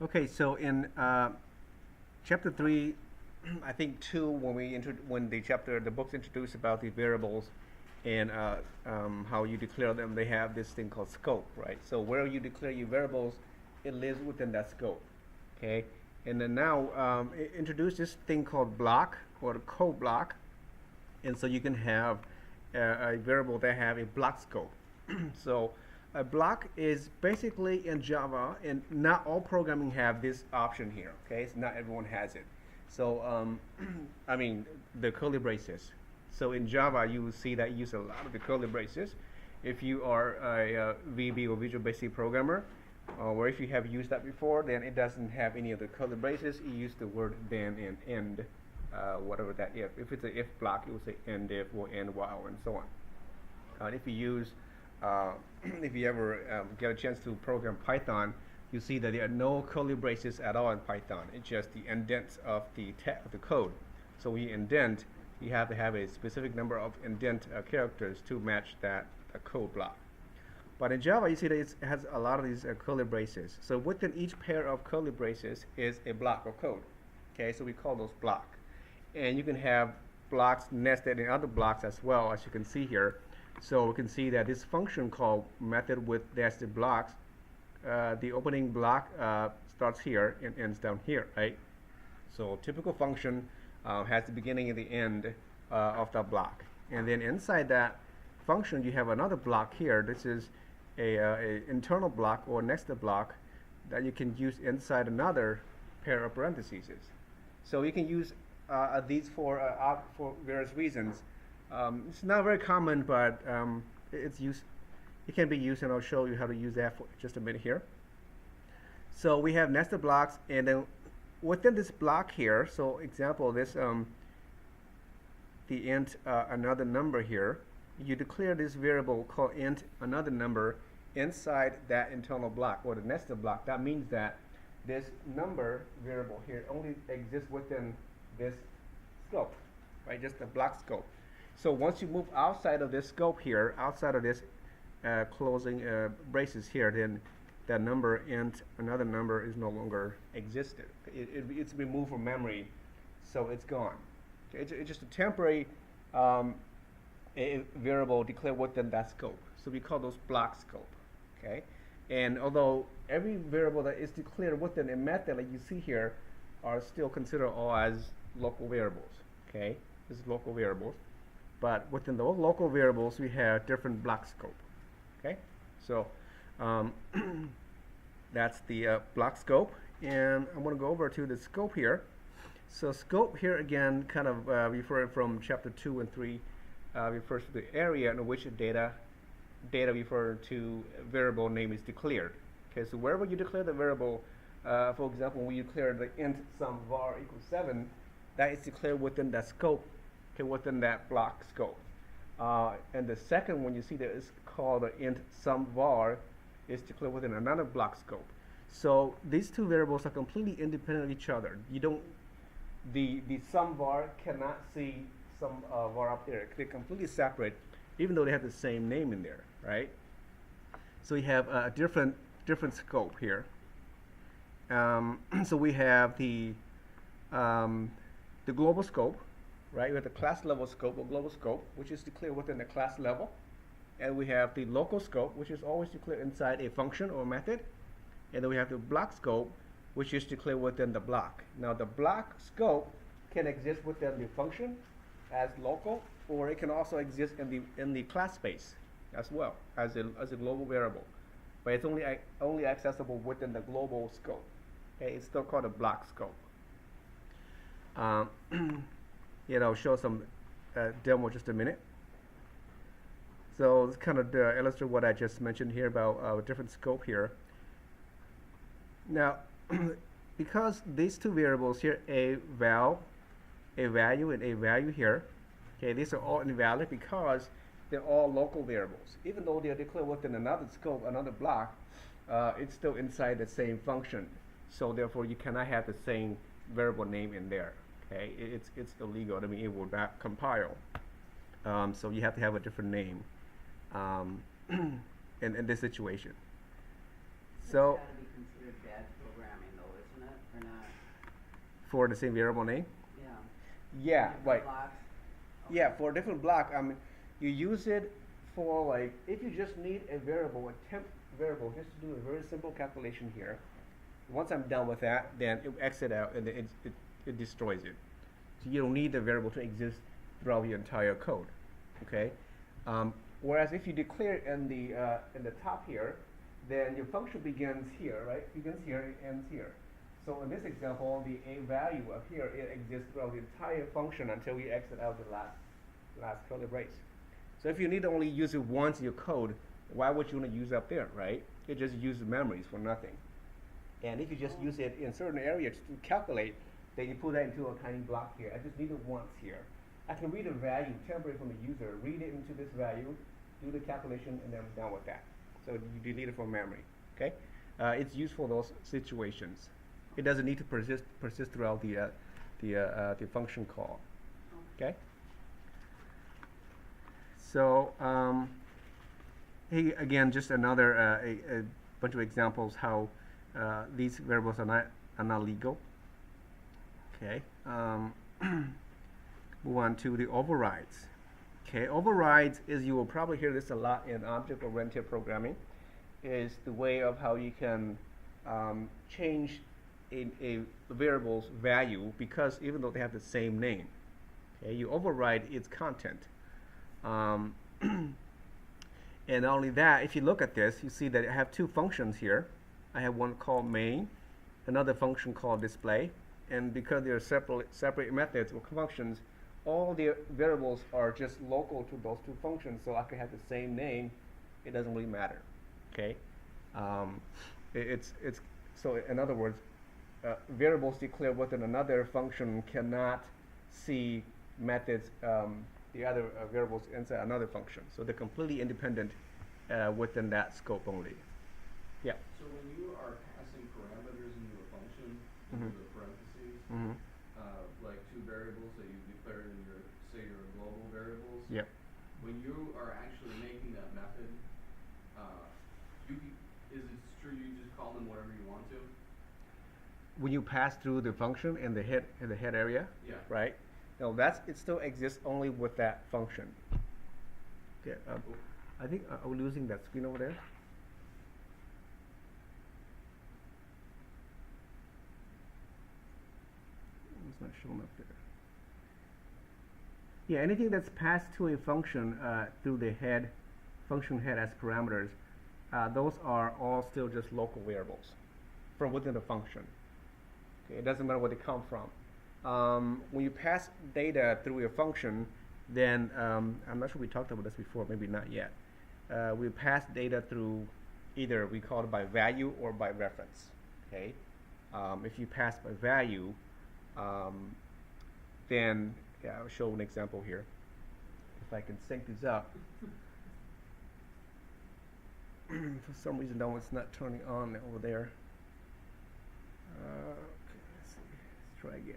Okay, so in chapter 3, I think 2, when the books introduce about the variables and how you declare them, they have this thing called scope, right? So where you declare your variables, it lives within that scope, okay? And then now introduce this thing called block or the code block, and so you can have a variable that have a block scope. So a block is basically in Java, and not all programming have this option here. Okay, so not everyone has it. So I mean the curly braces. So in Java, you will see that you use a lot of the curly braces. If you are a VB or Visual Basic programmer, or if you have used that before, then it doesn't have any of the curly braces. You use the word then and end, whatever that if. If it's an if block, it will say end if or end while and so on. If you use, if you ever get a chance to program Python, you see that there are no curly braces at all in Python. It's just the indents of the code. So when you indent, you have to have a specific number of indent characters to match that code block. But in Java, you see that it has a lot of these curly braces. So within each pair of curly braces is a block of code. Okay, so we call those block. And you can have blocks nested in other blocks as well, as you can see here. So we can see that this function called method with nested blocks, the opening block starts here and ends down here, right? So typical function has the beginning and the end of the block. And then inside that function, you have another block here. This is a internal block or nested block that you can use inside another pair of parentheses. So you can use these for various reasons. It's not very common, but it's used. It can be used, and I'll show you how to use that for just a minute here. So we have nested blocks, and then within this block here, so example, this the int another number here, you declare this variable called int another number inside that internal block or the nested block. That means that this number variable here only exists within this scope, right? Just the block scope. So once you move outside of this scope here, outside of this closing braces here, then that number int another number is no longer existed. It's removed from memory, so it's gone. Okay, it's just a temporary a variable declared within that scope. So we call those block scope. Okay, and although every variable that is declared within a method like you see here are still considered all as local variables. Okay, this is local variables. But within those local variables, we have different block scope. Okay, so that's the block scope, and I'm going to go over to the scope here. So scope here again, kind of referring from chapter 2 and 3, refers to the area in which data referred to variable name is declared. Okay, so wherever you declare the variable, for example, when you declare the int sum var equals 7, that is declared within that scope. Within that block scope. And the second one you see there is called the int sum var is declared within another block scope. So these two variables are completely independent of each other. You don't, the sum var cannot see some var up there. They're completely separate, even though they have the same name in there, right? So we have a different scope here. So we have the global scope. Right, we have the class level scope or global scope, which is declared within the class level, and we have the local scope, which is always declared inside a function or method, and then we have the block scope, which is declared within the block. Now, the block scope can exist within the function as local, or it can also exist in the class space as well as a global variable, but it's only accessible within the global scope. Okay, it's still called a block scope. I'll show some demo just a minute. So this kind of illustrates what I just mentioned here about different scope here. Now, because these two variables here, a value and a value here, okay, these are all invalid because they're all local variables. Even though they're declared within another scope, another block, it's still inside the same function. So therefore, you cannot have the same variable name in there. Okay, it's illegal. I mean, it will not compile. So you have to have a different name in this situation. It's So got to be considered bad programming, though, For the same variable name? Yeah. Yeah, Different right. blocks. Yeah, for a different block, you use it for like, if you just need a variable, a temp variable, just to do a very simple calculation here. Once I'm done with that, then it will exit out and it destroys it. So you don't need the variable to exist throughout your entire code, okay? Whereas if you declare in the top here, then your function begins here, right? Begins here, it ends here. So in this example, the a value up here, it exists throughout the entire function until we exit out the last curly brace. So if you need to only use it once in your code, why would you want to use up there, right? You just use memories for nothing. And if you just use it in certain areas to calculate, then you put that into a tiny block here. I just need it once here. I can read a value temporarily from the user, read it into this value, do the calculation, and then I'm done with that. So you delete it from memory, okay? It's used for those situations. It doesn't need to persist throughout the function call, okay? So again, just another a bunch of examples how these variables are not legal. Okay. Move on to the overrides. Okay, overrides is, you will probably hear this a lot in object-oriented programming, is the way of how you can change a variable's value, because even though they have the same name, okay, you override its content. And not only that, if you look at this, you see that I have two functions here. I have one called main, another function called display, and because they're separate methods or functions, all the variables are just local to those two functions, so I could have the same name. It doesn't really matter. Okay, so in other words, variables declared within another function cannot see methods, the other variables inside another function. So they're completely independent within that scope only. Yeah. So when you are passing parameters into a function, into the parentheses, like two variables that you declared in your, say, your global variables. Yep. When you are actually making that method, is it true you just call them whatever you want to? When you pass through the function in the head area, Yeah. right? No, it still exists only with that function. Okay. I think are we losing that screen over there? It's not showing up there. Yeah, anything that's passed to a function through the function head as parameters, those are all still just local variables from within the function. Okay, it doesn't matter where they come from. When you pass data through a function, then I'm not sure we talked about this before, maybe not yet. We pass data through either we call it by value or by reference. Okay, if you pass by value, then yeah, I'll show an example here. If I can sync these up. For some reason, though, it's not turning on over there. Okay, let's see. Let's try again.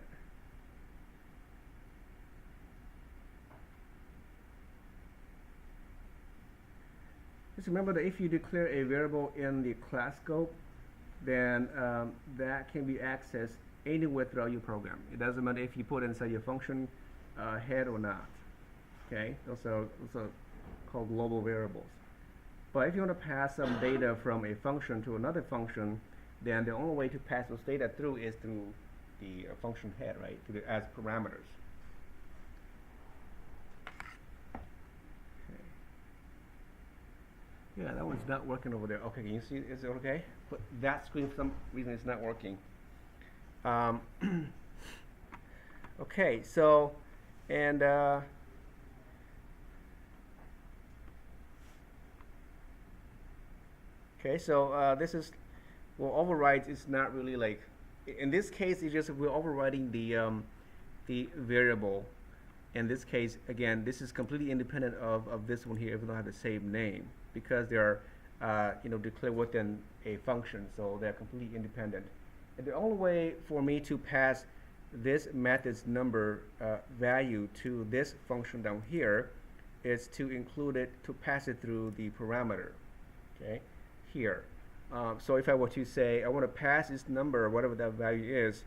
Just remember that if you declare a variable in the class scope, then that can be accessed anywhere throughout your program. It doesn't matter if you put inside your function head or not. Okay, those are called global variables. But if you want to pass some data from a function to another function, then the only way to pass those data through is through the function head, right? As parameters. Okay. Yeah, that one's not working over there. Okay, can you see? Is it okay? But that screen, for some reason, is not working. Okay, so, and okay, so this is, well, overrides is not really like, in this case, it's just we're overriding the variable. In this case, again, this is completely independent of this one here, even though they have the same name, because they are, declared within a function, so they're completely independent. And the only way for me to pass this method's number value to this function down here is to include it, to pass it through the parameter, okay, here. So if I were to say, I want to pass this number, whatever that value is,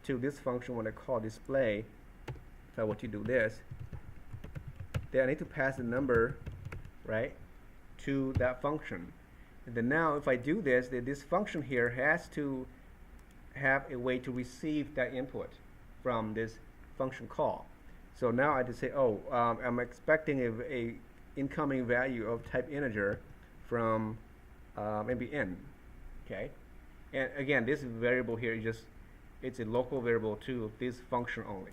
to this function when I call display, if I were to do this, then I need to pass the number, right, to that function. And then now if I do this, then this function here has to have a way to receive that input from this function call. So now I just say, oh, I'm expecting a incoming value of type integer from maybe n, okay? And again, this variable here is just, it's a local variable to this function only.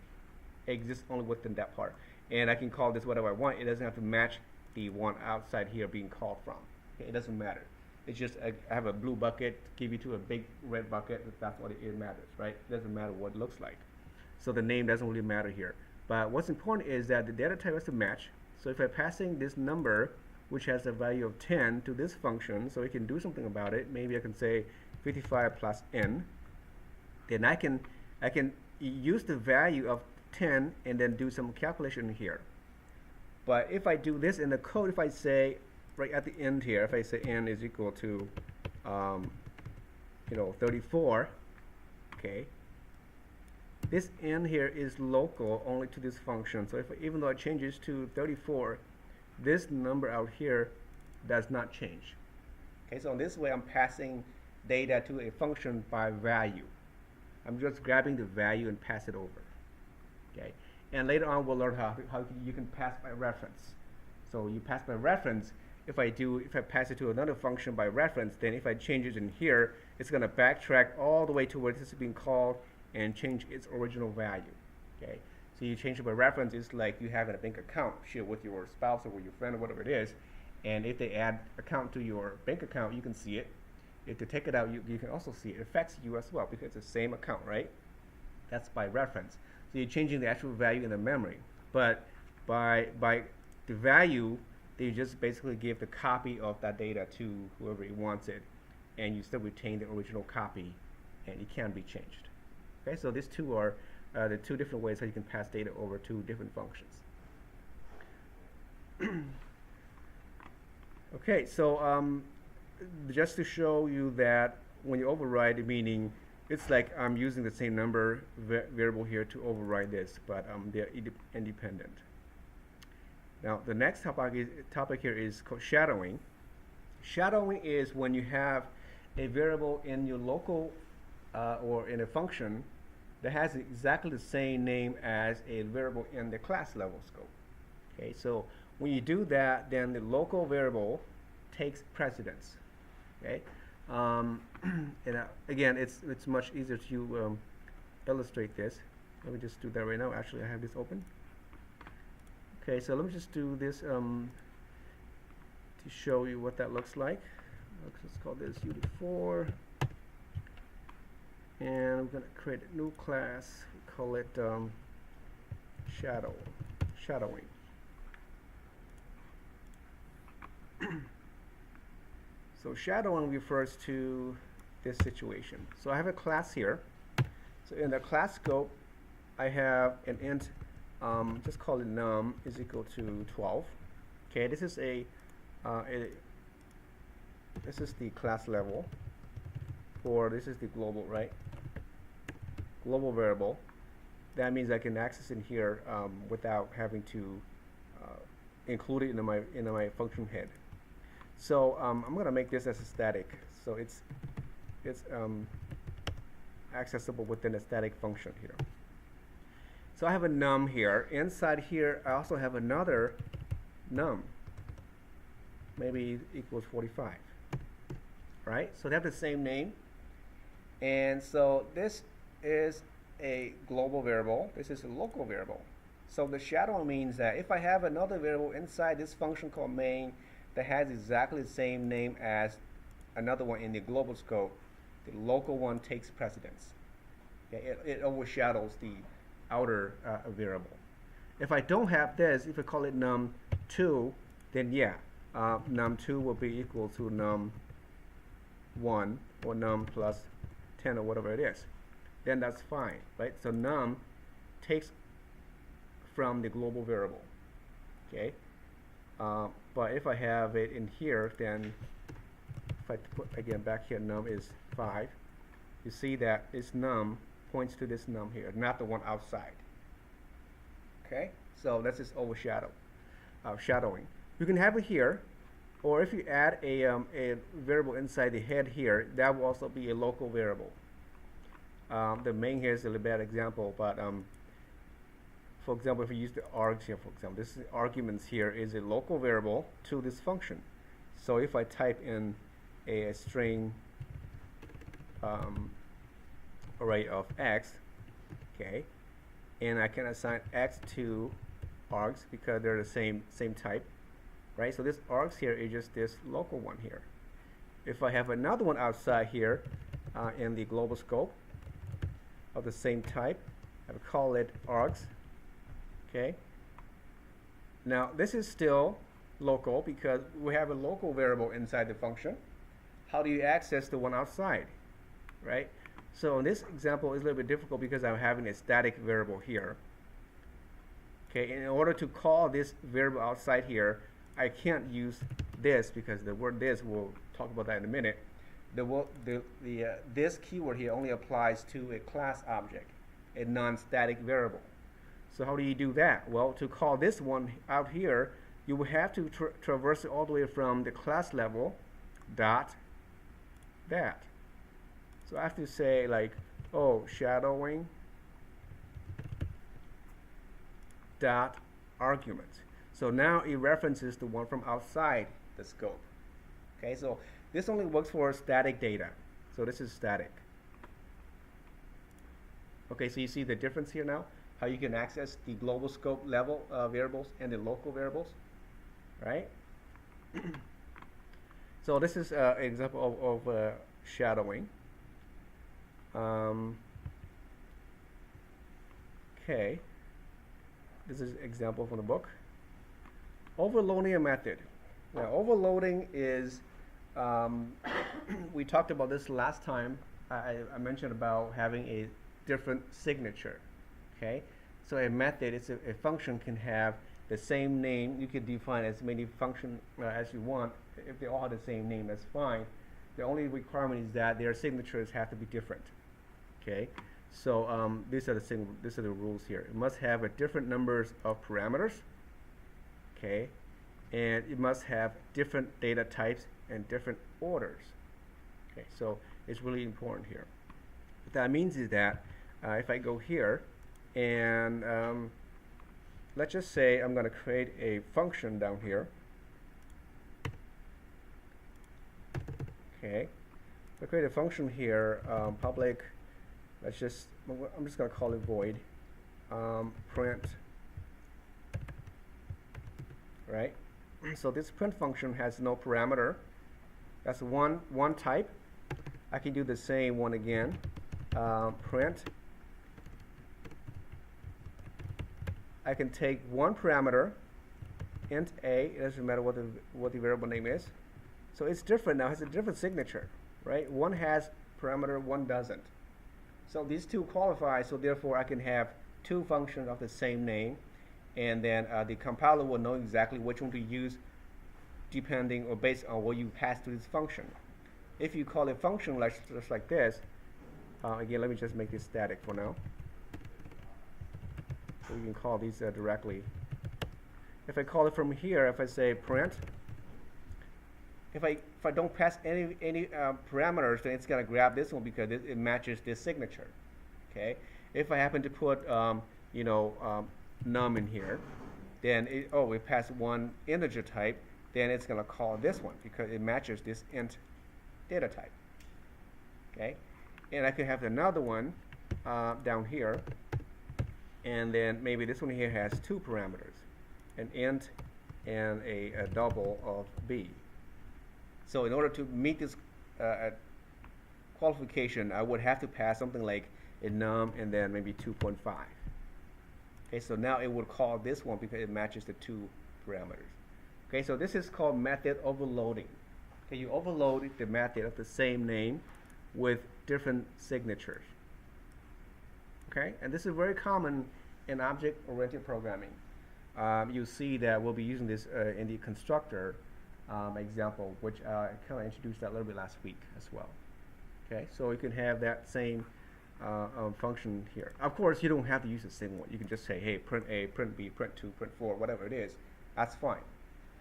It exists only within that part. And I can call this whatever I want. It doesn't have to match the one outside here being called from. Okay? It doesn't matter. It's just I have a blue bucket, give you to a big red bucket, that's what it matters, right? It doesn't matter what it looks like. So the name doesn't really matter here. But what's important is that the data type has to match. So if I'm passing this number, which has a value of 10 to this function, so we can do something about it. Maybe I can say 55 plus n. Then I can use the value of 10 and then do some calculation here. But if I do this in the code, if I say right at the end here, if I say n is equal to 34, okay, this n here is local only to this function. So if even though it changes to 34, this number out here does not change. Okay, so in this way I'm passing data to a function by value. I'm just grabbing the value and pass it over. Okay, and later on we'll learn how you can pass by reference. So you pass by reference. If I pass it to another function by reference, then if I change it in here, it's going to backtrack all the way to where this is being called and change its original value. Okay, so you change it by reference. It's like you have a bank account share with your spouse or with your friend or whatever it is, and if they add account to your bank account, you can see it. If they take it out, you can also see it. It affects you as well because it's the same account, right? That's by reference. So you're changing the actual value in the memory, but by the value, they just basically give the copy of that data to whoever wants it, and you still retain the original copy, and it can't be changed. Okay, so these two are the two different ways how you can pass data over to different functions. Okay, so just to show you that when you override, meaning it's like I'm using the same number variable here to override this, but they're independent. Now the next topic here is called shadowing. Shadowing is when you have a variable in your local or in a function that has exactly the same name as a variable in the class level scope. Okay, so when you do that, then the local variable takes precedence. Okay, and again, it's much easier to illustrate this. Let me just do that right now. Actually, I have this open. Okay, so let me just do this to show you what that looks like. Let's call this UD4, and we're going to create a new class. We call it shadowing. So shadowing refers to this situation. So I have a class here. So in the class scope, I have an int, just call it num is equal to 12. Okay, this is this is the class level, or this is the global, right? Global variable. That means I can access in here without having to include it in my function head. So I'm going to make this as a static. So it's accessible within a static function here. So I have a num here. Inside here, I also have another num. Maybe equals 45. Right? So they have the same name. And so this is a global variable. This is a local variable. So the shadow means that if I have another variable inside this function called main that has exactly the same name as another one in the global scope, the local one takes precedence. Okay? It overshadows the outer variable. If I don't have this, if I call it num2, then yeah, num2 will be equal to num1 or num plus 10 or whatever it is. Then that's fine, right? So num takes from the global variable. Okay. But if I have it in here, then if I put again back here, num is 5. You see that it's num points to this num here, not the one outside. Okay, so that's just overshadow, shadowing. You can have it here, or if you add a variable inside the head here, that will also be a local variable. The main here is a little bad example, but for example, if we use the args here, for example, this arguments here is a local variable to this function. So if I type in a string array of x, okay, and I can assign x to args because they're the same type, right? So this args here is just this local one here. If I have another one outside here in the global scope of the same type, I would call it args. Okay. Now this is still local because we have a local variable inside the function. How do you access the one outside, right? So in this example is a little bit difficult because I'm having a static variable here. Okay, in order to call this variable outside here, I can't use this because the word this, we'll talk about that in a minute. This keyword here only applies to a class object, a non-static variable. So how do you do that? Well, to call this one out here, you will have to traverse it all the way from the class level dot that. So I have to say like, oh, shadowing dot argument. So now it references the one from outside the scope. Okay, so this only works for static data. So this is static. Okay, so you see the difference here now? How you can access the global scope level variables and the local variables, right? So this is an example of shadowing. Okay, this is an example from the book. Overloading a method. Now, overloading is, we talked about this last time. I mentioned about having a different signature. Okay, so a method, it's a function can have the same name. You can define as many functions as you want. If they all have the same name, that's fine. The only requirement is that their signatures have to be different. Okay, so these are the rules here. It must have a different numbers of parameters. Okay, and it must have different data types and different orders. Okay, so it's really important here. What that means is that if I go here and let's just say I'm going to create a function down here. Okay, I create a function here, public. I'm just going to call it void. Print. Right. So this print function has no parameter. That's one type. I can do the same one again. Print. I can take one parameter, int a. It doesn't matter what the variable name is. So it's different now. It has a different signature, right? One has parameter, one doesn't. So these two qualify. So therefore, I can have two functions of the same name, and then the compiler will know exactly which one to use, depending or based on what you pass to this function. If you call a function just like this, again, let me just make this static for now. So you can call these directly. If I call it from here, if I say print, if I don't pass any parameters, then it's going to grab this one because it matches this signature. Okay. If I happen to put num in here, then it passed one integer type, then it's going to call this one because it matches this int data type. Okay. And I could have another one down here. And then maybe this one here has two parameters, an int and a double of b. So in order to meet this qualification, I would have to pass something like a num and then maybe 2.5. Okay, so now it would call this one because it matches the two parameters. Okay, so this is called method overloading. Okay, you overload the method of the same name with different signatures. Okay, and this is very common in object-oriented programming. You see that we'll be using this in the constructor example, which I kind of introduced that a little bit last week as well. Okay, so you can have that same function here. Of course, you don't have to use the same one. You can just say, hey, print A, print B, print 2, print 4, whatever it is. That's fine.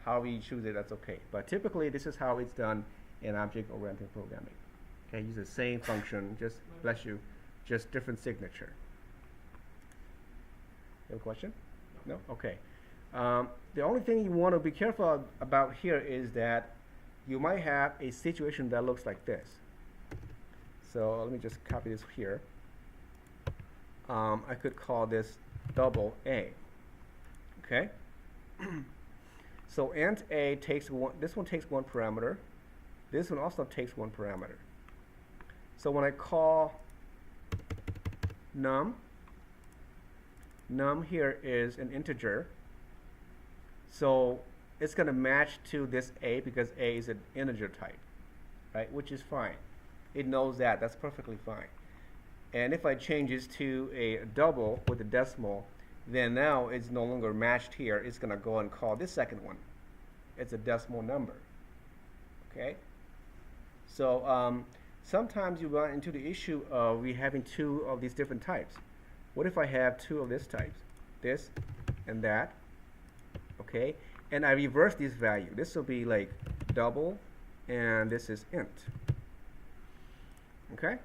However you choose it, that's okay. But typically, this is how it's done in object-oriented programming. Okay, use the same function, just, bless you, just different signature. You have a question? No? Okay. The only thing you want to be careful about here is that you might have a situation that looks like this. So let me just copy this here. I could call this double A. Okay? So int A takes one, this one takes one parameter. This one also takes one parameter. So when I call num here is an integer. So it's going to match to this A because A is an integer type, right? Which is fine. It knows that. That's perfectly fine. And if I change this to a double with a decimal, then now it's no longer matched here. It's going to go and call this second one. It's a decimal number. Okay? So sometimes you run into the issue of we having two of these different types. What if I have two of this types? This and that. Okay? And I reverse this value. This will be like double, and this is int. Okay?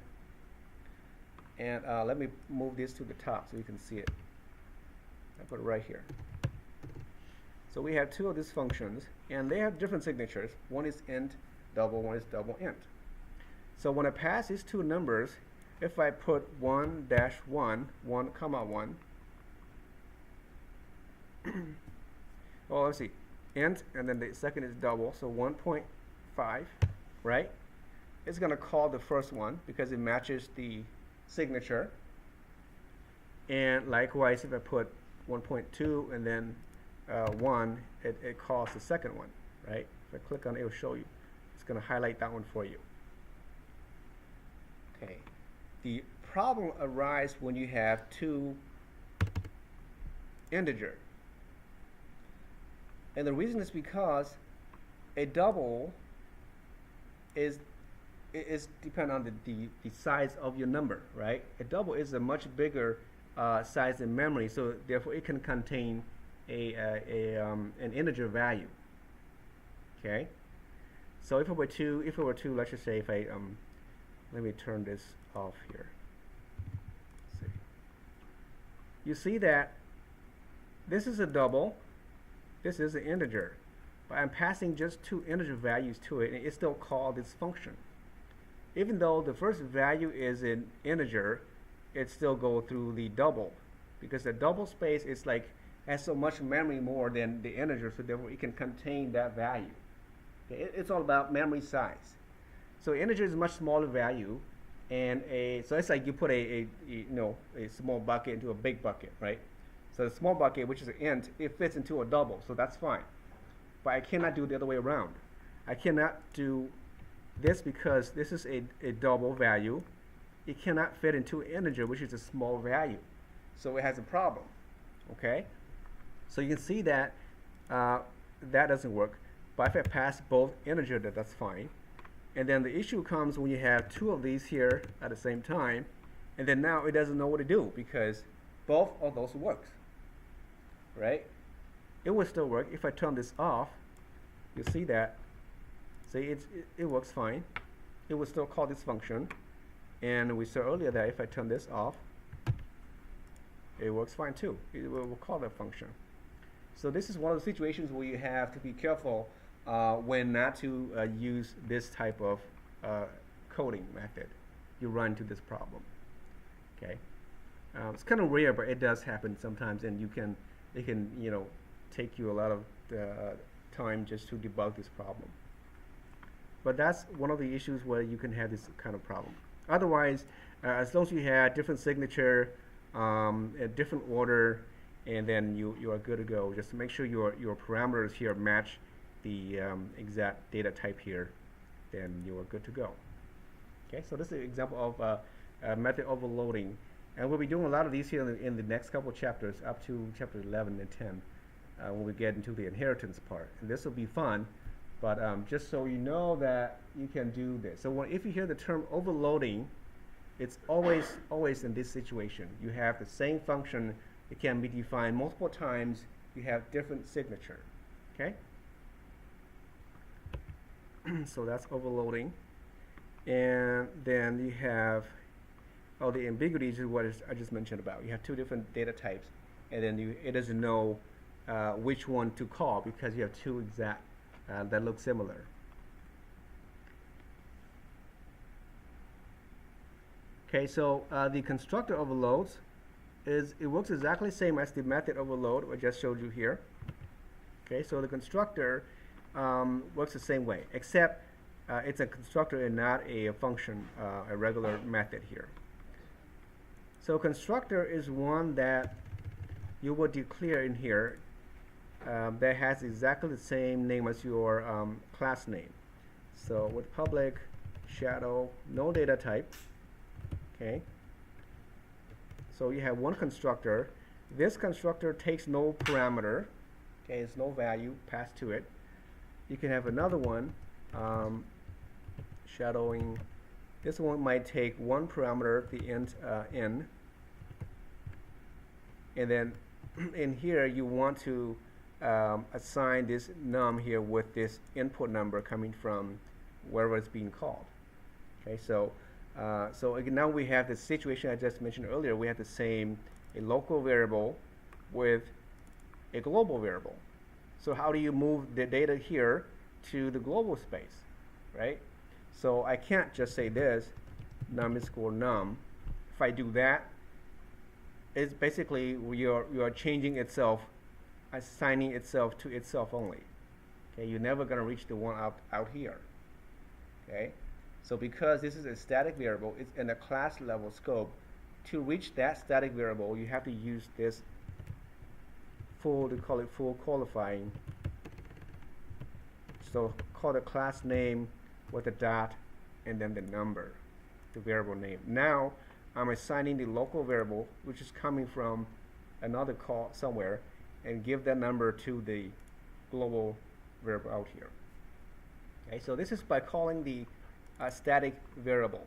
And let me move this to the top so you can see it. I put it right here. So we have two of these functions, and they have different signatures. One is int double, one is double int. So when I pass these two numbers, if I put 1 dash 1, 1 comma 1, well, let's see, int, and then the second is double, so 1.5, right? It's going to call the first one because it matches the signature. And likewise, if I put 1.2 and then 1, it calls the second one, right? If I click on it, it will show you. It's going to highlight that one for you. Okay. The problem arises when you have two integer. And the reason is because a double is depend on the size of your number, right? A double is a much bigger size in memory, so therefore it can contain an integer value. Okay. So if it were to, let's just say, if I let me turn this off here. Let's see. You see that this is a double, this is an integer, but I'm passing just two integer values to it, and it still calls this function. Even though the first value is an integer, it still goes through the double, because the double space is like has so much memory more than the integer, so therefore it can contain that value. Okay, it's all about memory size. So integer is a much smaller value, and so it's like you put a small bucket into a big bucket, right? So the small bucket, which is an int, it fits into a double, so that's fine. But I cannot do it the other way around. I cannot do this because this is a double value. It cannot fit into an integer, which is a small value. So it has a problem. Okay? So you can see that that doesn't work. But if I pass both integer, that's fine. And then the issue comes when you have two of these here at the same time, and then now it doesn't know what to do because both of those works. Right? It will still work. If I turn this off, you'll see that. See, it works fine. It will still call this function. And we saw earlier that if I turn this off, it works fine too. It will call that function. So this is one of the situations where you have to be careful when not to use this type of coding method. You run into this problem. Okay, it's kind of rare, but it does happen sometimes, and it can take you a lot of time just to debug this problem. But that's one of the issues where you can have this kind of problem. Otherwise, as long as you have different signature, a different order, and then you are good to go. Just to make sure your parameters here match the exact data type here, then you are good to go. Okay, so this is an example of method overloading, and we'll be doing a lot of these here in the next couple of chapters, up to chapter 11 and 10, when we get into the inheritance part. And this will be fun. But just so you know that you can do this. So if you hear the term overloading, It's always in this situation. You have the same function. It can be defined multiple times. You have different signature. Okay? So that's overloading. And then you have, the ambiguity is what I just mentioned about. You have two different data types, and then it doesn't know which one to call because you have two exact that look similar. Okay, so the constructor overloads it works exactly the same as the method overload I just showed you here. Okay, so the constructor works the same way, except it's a constructor and not a function, a regular method here. So constructor is one that you will declare in here that has exactly the same name as your class name. So with public shadow, no data type. Okay. So you have one constructor. This constructor takes no parameter. Okay, it's no value passed to it. You can have another one shadowing. This one might take one parameter, the int n, and then in here you want to assign this num here with this input number coming from wherever it's being called. Okay, so again, now we have the situation I just mentioned earlier. We have the same a local variable with a global variable. So how do you move the data here to the global space, right? So I can't just say this num is equal num. If I do that, it's basically you are changing itself, assigning itself to itself only. Okay, you're never going to reach the one out here. Okay, so because this is a static variable, it's in a class level scope. To reach that static variable, you have to use this full qualifying. So call the class name with a dot and then the number, the variable name. Now I'm assigning the local variable, which is coming from another call somewhere, and give that number to the global variable out here. Okay, so this is by calling the static variable.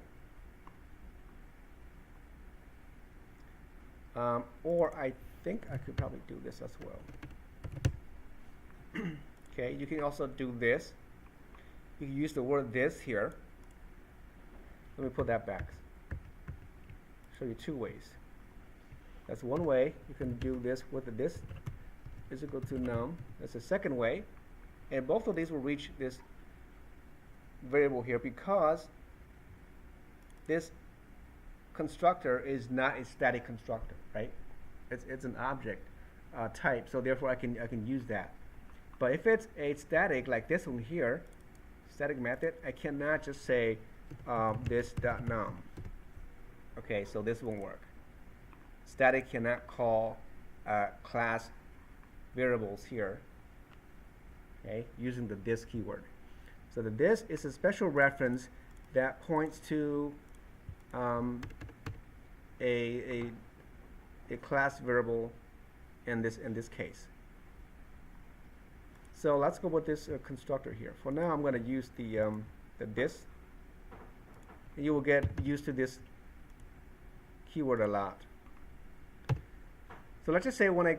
Or I think I could probably do this as well. Okay, you can also do this. You can use the word this here. Let me put that back. Show you two ways. That's one way. You can do this with this is equal to num. That's the second way. And both of these will reach this variable here because this constructor is not a static constructor, right? It's an object type, so therefore I can use that. But if it's a static like this one here, static method, I cannot just say this dot num. Okay, so this won't work. Static cannot call class variables here. Okay, using the this keyword. So the this is a special reference that points to a class variable in this case. So let's go with this constructor here. For now, I'm going to use the this. You will get used to this keyword a lot. So let's just say when I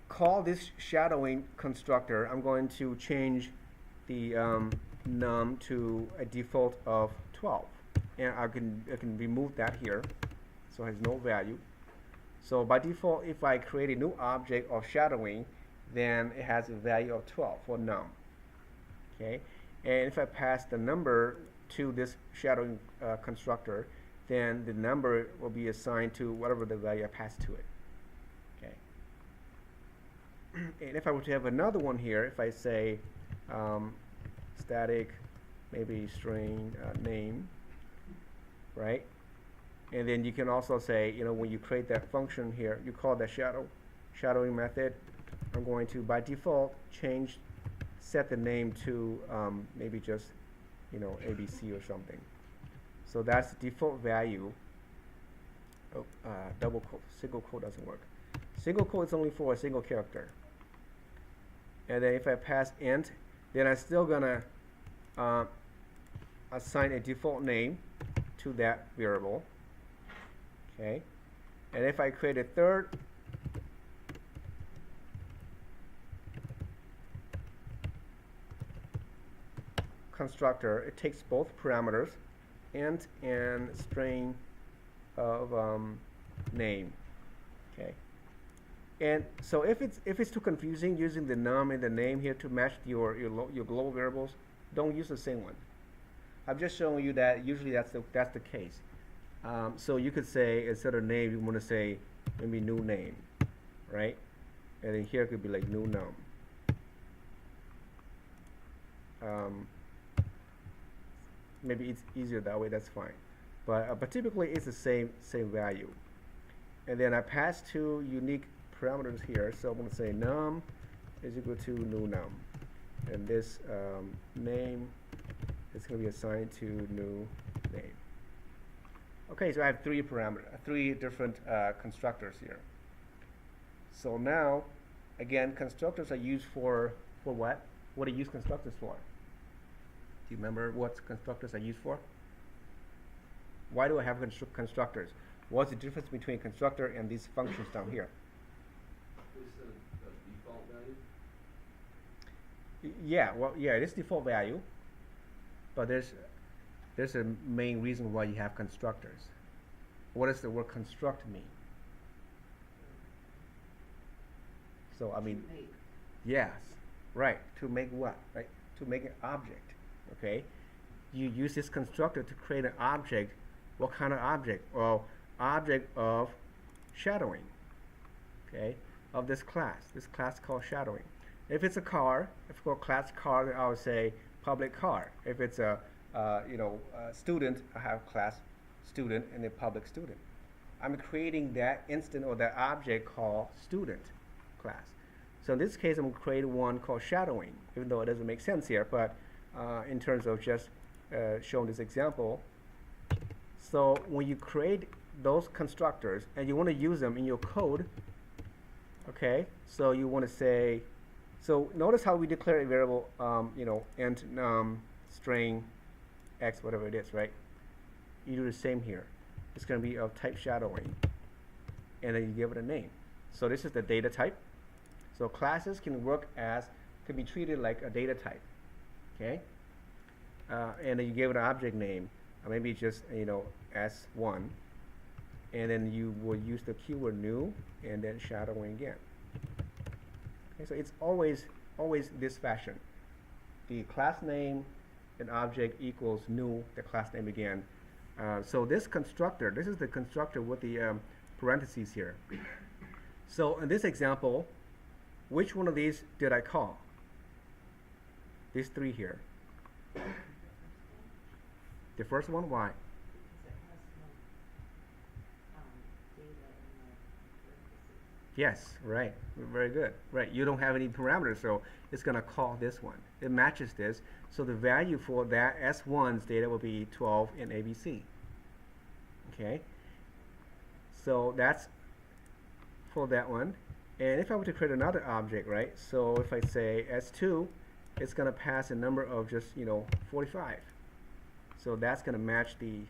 call this shadowing constructor, I'm going to change the num to a default of 12, and I can remove that here, so it has no value. So by default, if I create a new object of shadowing, then it has a value of 12 for num. Okay, and if I pass the number to this shadowing constructor, then the number will be assigned to whatever the value I pass to it. Okay, and if I were to have another one here, if I say static, maybe string name, right? And then you can also say, when you create that function here, you call that shadowing method. I'm going to, by default, set the name to maybe just, ABC or something. So that's the default value. Oh, double quote, single quote doesn't work. Single quote is only for a single character. And then if I pass int, then I'm still gonna assign a default name to that variable. Okay, and if I create a third constructor, it takes both parameters int and string of name. Okay, and so if it's too confusing using the num and the name here to match your global variables, don't use the same one. I'm just showing you that usually that's the case. So you could say instead of name, you want to say maybe new name, right? And then here it could be like new num. Maybe it's easier that way. That's fine. But typically it's the same value. And then I pass two unique parameters here. So I'm going to say num is equal to new num, and this name is going to be assigned to new name. Okay, so I have three different constructors here. So now, again, constructors are used for what? What do you use constructors for? Do you remember what constructors are used for? Why do I have constructors? What's the difference between constructor and these functions down here? Is the default value? Yeah, well, yeah, it is default value, but there's a main reason why you have constructors. What does the word construct mean? So I mean, yes, right. To make what? Right? To make an object. Okay. You use this constructor to create an object. What kind of object? Well, object of shadowing. Okay. Of this class. This class called shadowing. If it's a car, if it's called class car, then I would say public car. If it's a student, I have class student and a public student. I'm creating that instant or that object called student class. So in this case, I'm going to create one called shadowing, even though it doesn't make sense here, but in terms of just showing this example. So when you create those constructors and you want to use them in your code, okay, so you want to say, so notice how we declare a variable, int num string x, whatever it is, right? You do the same here. It's going to be of type shadowing, and then you give it a name. So this is the data type. So classes can be treated like a data type, okay? And then you give it an object name, maybe just S1, and then you will use the keyword new and then shadowing again. Okay, so it's always this fashion. The class name and object equals new, the class name again. So this constructor, this is the constructor with the parentheses here. So in this example, which one of these did I call? These three here. The first one, why? Yes, right, very good. Right, you don't have any parameters, so it's going to call this one. It matches this, so the value for that S1's data will be 12 in ABC. Okay, so that's for that one. And if I were to create another object, right, so if I say S2, it's going to pass a number of just, 45. So that's going to match the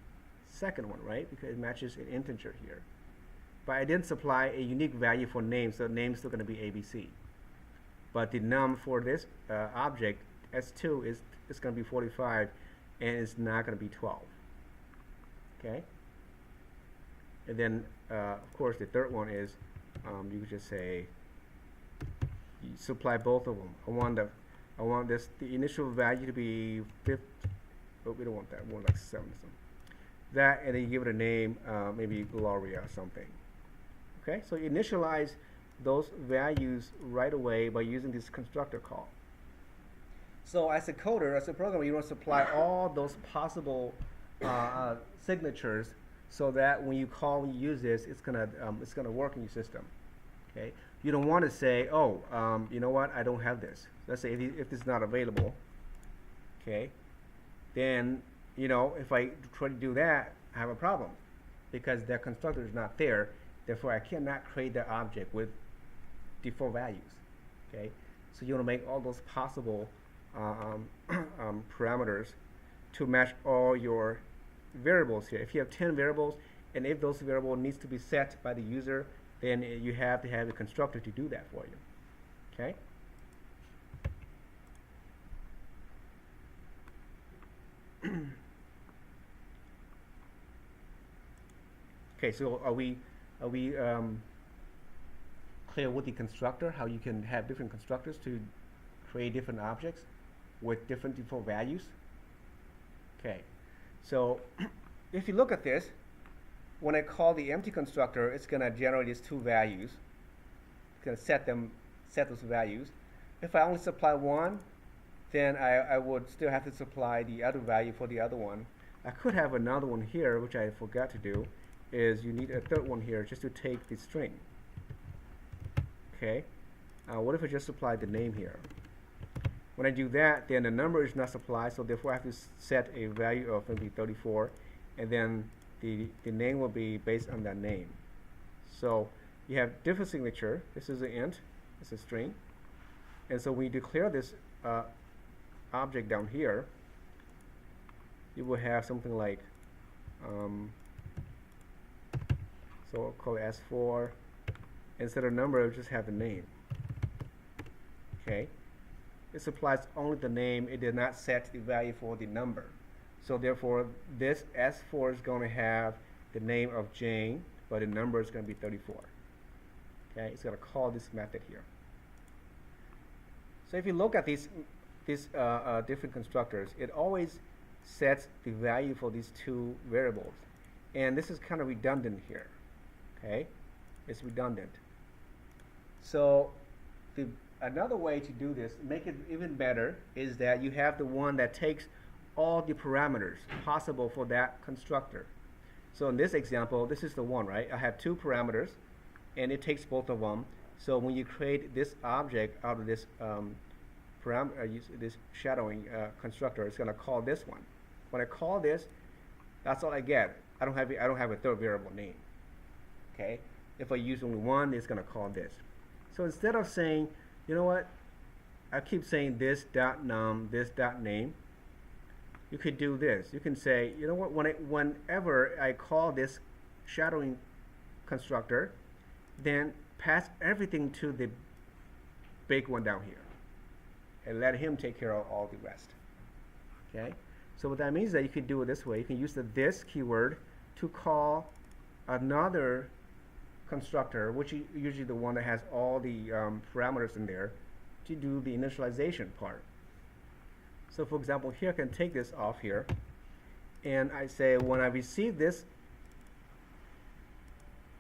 second one, right, because it matches an integer here. But I didn't supply a unique value for name, so name is still going to be ABC. But the num for this object, S2, is going to be 45, and it's not going to be 12. Okay? And then, of course, the third one is you could just say you supply both of them. I want the initial value to be 50. Oh, we don't want that. We want like 7 or something. That, and then you give it a name, maybe Gloria or something. Okay, so you initialize those values right away by using this constructor call. So as a coder, as a programmer, you want to supply all those possible signatures so that when you call, you use this, it's gonna work in your system. Okay, you don't want to say, oh, you know what, I don't have this. Let's say if this is not available. Okay, then if I try to do that, I have a problem because that constructor is not there. Therefore, I cannot create the object with default values. Okay, so you want to make all those possible parameters to match all your variables here. If you have 10 variables And if those variables needs to be set by the user, then you have to have a constructor to do that for you. Okay? Okay, so are we clear with the constructor, how you can have different constructors to create different objects with different default values? Okay, so if you look at this, when I call the empty constructor, it's going to generate these two values. It's going to set those values. If I only supply one, then I would still have to supply the other value for the other one. I could have another one here, which I forgot to do, is you need a third one here just to take the string. Okay, what if I just supply the name here? When I do that, then the number is not supplied, so therefore I have to set a value of maybe 34, and then the name will be based on that name. So you have different signature. This is an int, it's a string, and so when you declare this object down here, you will have something like so I'll call it S4. Instead of number, I'll just have the name. Okay, it supplies only the name. It did not set the value for the number. So therefore, this S4 is going to have the name of Jane, but the number is going to be 34. Okay, it's going to call this method here. So if you look at these different constructors, it always sets the value for these two variables, and this is kind of redundant here. Okay, it's redundant. So another way to do this, make it even better, is that you have the one that takes all the parameters possible for that constructor. So in this example, this is the one, right? I have two parameters, and it takes both of them. So when you create this object out of this this shadowing constructor, it's going to call this one. When I call this, that's all I get. I don't have a third variable name. Okay. If I use only one, it's going to call this. So instead of saying, you know what, I keep saying this dot num, this dot name, you could do this. You can say, you know what, whenever I call this shadowing constructor, then pass everything to the big one down here and let him take care of all the rest. Okay? So what that means is that you can do it this way. You can use the this keyword to call another constructor, which is usually the one that has all the parameters in there, to do the initialization part. So for example, here I can take this off here, and I say when I receive this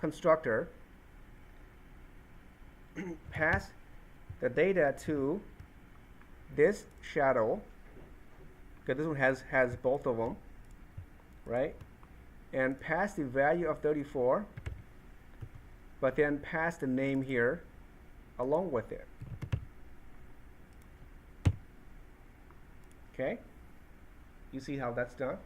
constructor, pass the data to this shadow, because this one has both of them, right? And pass the value of 34, but then pass the name here along with it. Okay? You see how that's done?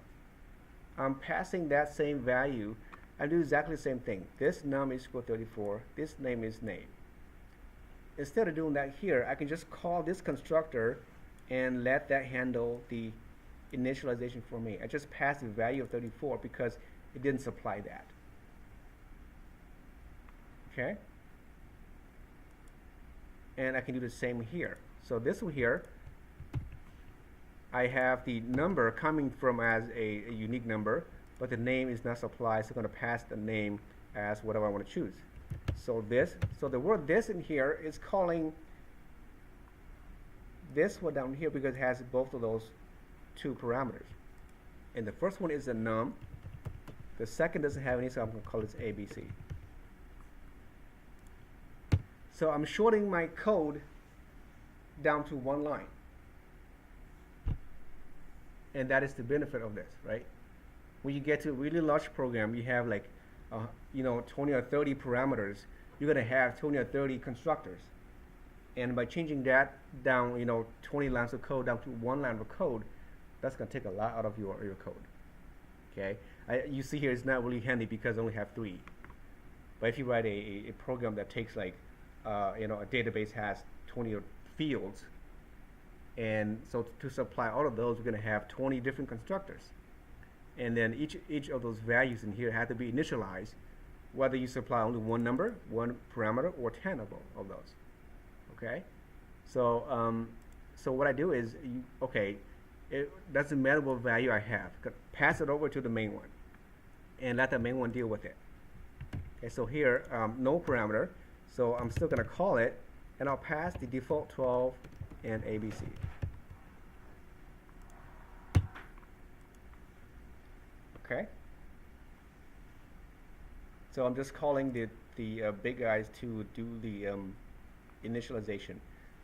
I'm passing that same value. I do exactly the same thing. This num is equal to 34. This name is name. Instead of doing that here, I can just call this constructor and let that handle the initialization for me. I just pass the value of 34 because it didn't supply that. Okay? And I can do the same here. So this one here, I have the number coming from as a unique number, but the name is not supplied, so I'm going to pass the name as whatever I want to choose. So the word this in here is calling this one down here because it has both of those two parameters. And the first one is a num. The second doesn't have any, so I'm going to call this ABC. So I'm shorting my code down to one line. And that is the benefit of this, right? When you get to a really large program, you have like, 20 or 30 parameters. You're going to have 20 or 30 constructors. And by changing that down, 20 lines of code down to one line of code, that's going to take a lot out of your code. Okay? You see here, it's not really handy because I only have 3. But if you write a program that takes like, a database has 20 fields, and so to supply all of those, we're going to have 20 different constructors. and then each of those values in here have to be initialized, whether you supply only one number, one parameter, or 10 of those. Okay, so so what I do is, it doesn't matter what value I have, pass it over to the main one, and let the main one deal with it. Okay, so here, no parameter, so I'm still going to call it, and I'll pass the default 12 and ABC. Okay. So I'm just calling the big guys to do the initialization,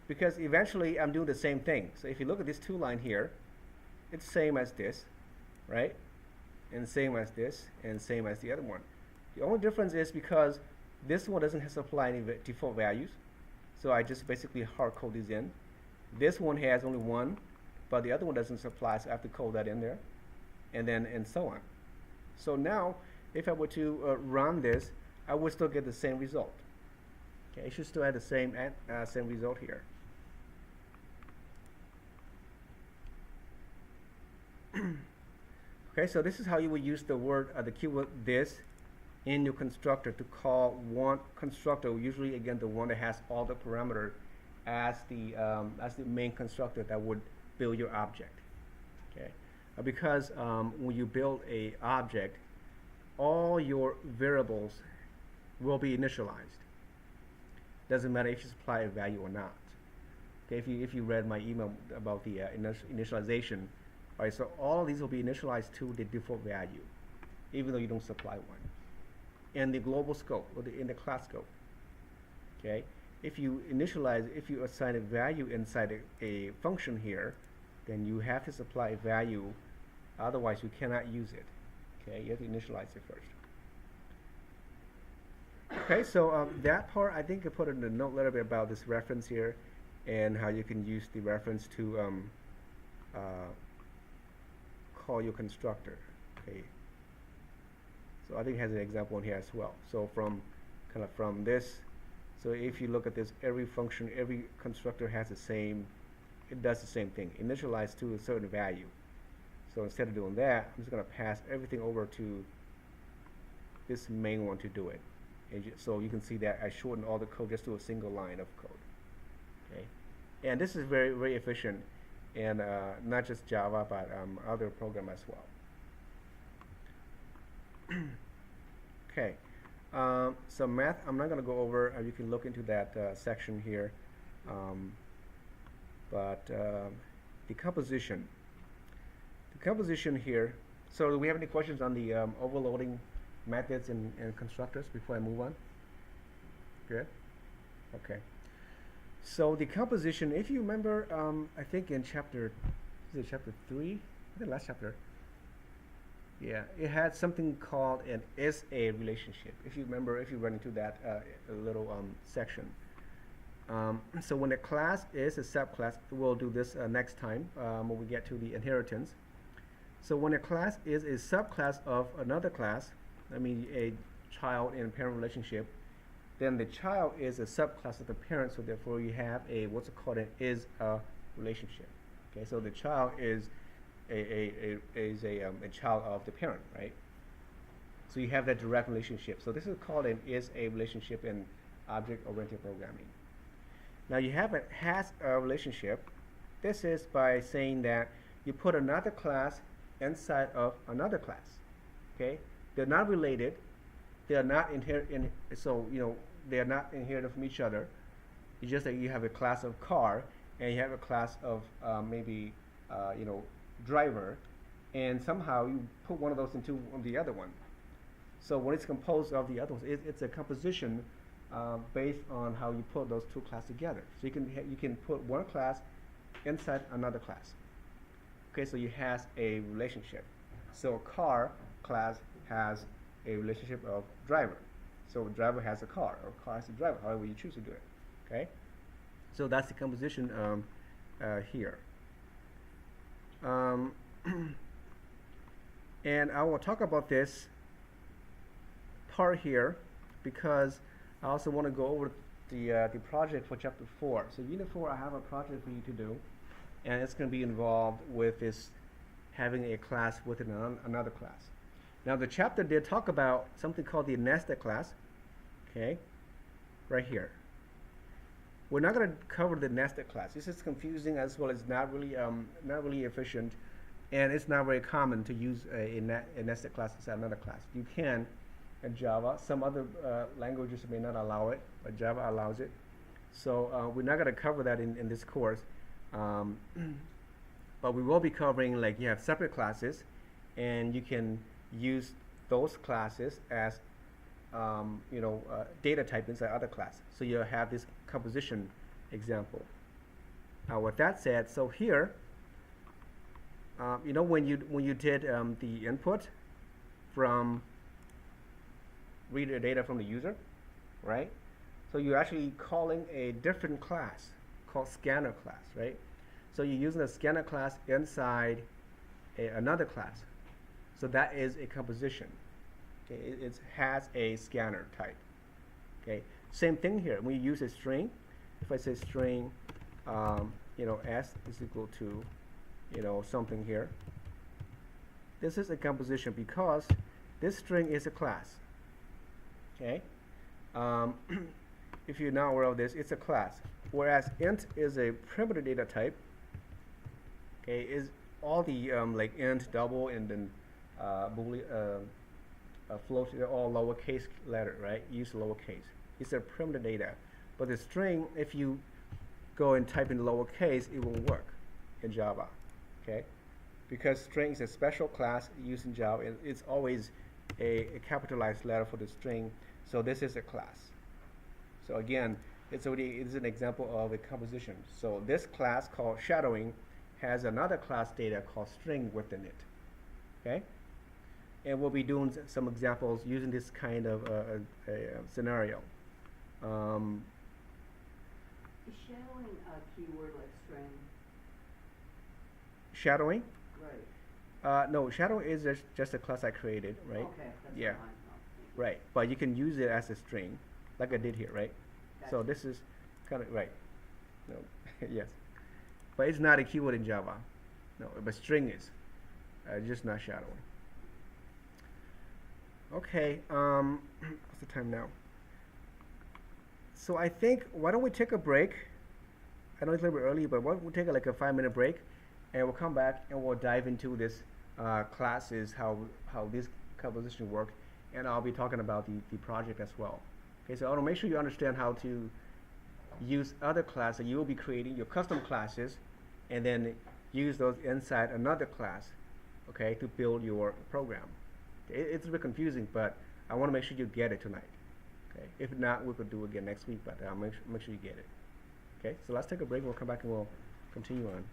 because eventually I'm doing the same thing. So if you look at this two line here, it's same as this, right? And same as this, and same as the other one. The only difference is because this one doesn't supply any default values, so I just basically hard code these in. This one has only one, but the other one doesn't supply, so I have to code that in there, and so on. So now, if I were to run this, I would still get the same result. Okay, it should still have the same result here. Okay, so this is how you would use the keyword this in your constructor to call one constructor, usually again the one that has all the parameters as the main constructor that would build your object. Okay, because when you build a object, all your variables will be initialized. Doesn't matter if you supply a value or not. Okay, if you read my email about the initialization, all right, so all of these will be initialized to the default value, even though you don't supply one. In the global scope, or in the class scope. Okay, if you assign a value inside a function here, then you have to supply a value, otherwise you cannot use it. Okay, you have to initialize it first. Okay, so that part, I think I put in the note a little bit about this reference here, and how you can use the reference to call your constructor. Okay, so I think it has an example in here as well. So from this, so if you look at this, every function, every constructor has it does the same thing, initialize to a certain value. So instead of doing that, I'm just going to pass everything over to this main one to do it. And so you can see that I shortened all the code just to a single line of code. Okay, and this is very, very efficient, and not just Java, but other program as well. Okay, so math, I'm not going to go over. You can look into that section here, but the composition. The composition here. So do we have any questions on the overloading methods and constructors before I move on? Good. Okay. So the composition, if you remember, I think in chapter 3, I think last chapter. Yeah, it had something called an is-a relationship. If you remember, if you run into that little section. So when a class is a subclass, we'll do this next time when we get to the inheritance. So when a class is a subclass of another class, I mean a child and parent relationship, then the child is a subclass of the parent, so therefore you have what's called an is-a relationship. Okay, so the child is a child of the parent, right? So you have that direct relationship. So this is called an is-a relationship in object-oriented programming. Now you have a has-a relationship. This is by saying that you put another class inside of another class. Okay, they're not related. They are not inherited. So they are not inherited from each other. It's just that you have a class of car, and you have a class of maybe driver, and somehow you put one of those into the other one. So when it's composed of the other ones, it's a composition based on how you put those two classes together. So you can put one class inside another class. Okay, so you has a relationship. So car class has a relationship of driver. So driver has a car, or car has a driver, however you choose to do it. Okay, so that's the composition here. And I will talk about this part here because I also want to go over the project for chapter 4. So unit 4, I have a project for you to do, and it's going to be involved with this having a class within another class. Now the chapter did talk about something called the nested class, okay, right here. We're not going to cover the nested class. This is confusing as well as not really efficient, and it's not very common to use a nested class as another class. You can in Java. Some other languages may not allow it, but Java allows it. So we're not going to cover that in this course, but we will be covering, like, you have separate classes, and you can use those classes as data type inside other classes. So you'll have this composition example. Now with that said, so here, when you did the input from read the data from the user, right? So you're actually calling a different class called scanner class, right? So you're using a scanner class inside another class. So that is a composition. Okay, it has a scanner type. Okay, same thing here. We use a string. If I say string, s is equal to, something here. This is a composition because this string is a class. Okay, if you're not aware of this, it's a class. Whereas int is a primitive data type. Okay, is all the like int, double, and then boolean. Float, they're all lowercase letter, right? Use lowercase. It's a primitive data. But the string, if you go and type in lowercase, it won't work in Java, okay? Because string is a special class used in Java, and it's always a capitalized letter for the string. So this is a class. So again, it's an example of a composition. So this class called shadowing has another class data called string within it, okay? And we'll be doing some examples using this kind of scenario. Is shadowing a keyword like string? Shadowing? Right. No, shadowing is just a class I created, right? Okay, that's Yeah. fine. No, Right, but you can use it as a string, like I did here, right? So gotcha. this is kind of, right. No, yes. But it's not a keyword in Java. No, but string is, just not shadowing. Okay, what's the time now? So I think, why don't we take a break? I know it's a little bit early, but we'll take like a 5-minute break, and we'll come back and we'll dive into this classes, how this composition work, and I'll be talking about the project as well. Okay, so I want to make sure you understand how to use other classes. You will be creating your custom classes, and then use those inside another class, okay, to build your program. It's a bit confusing, but I want to make sure you get it tonight. Okay. If not, we could do it again next week, but I'll make sure you get it. Okay. So let's take a break. We'll come back and we'll continue on.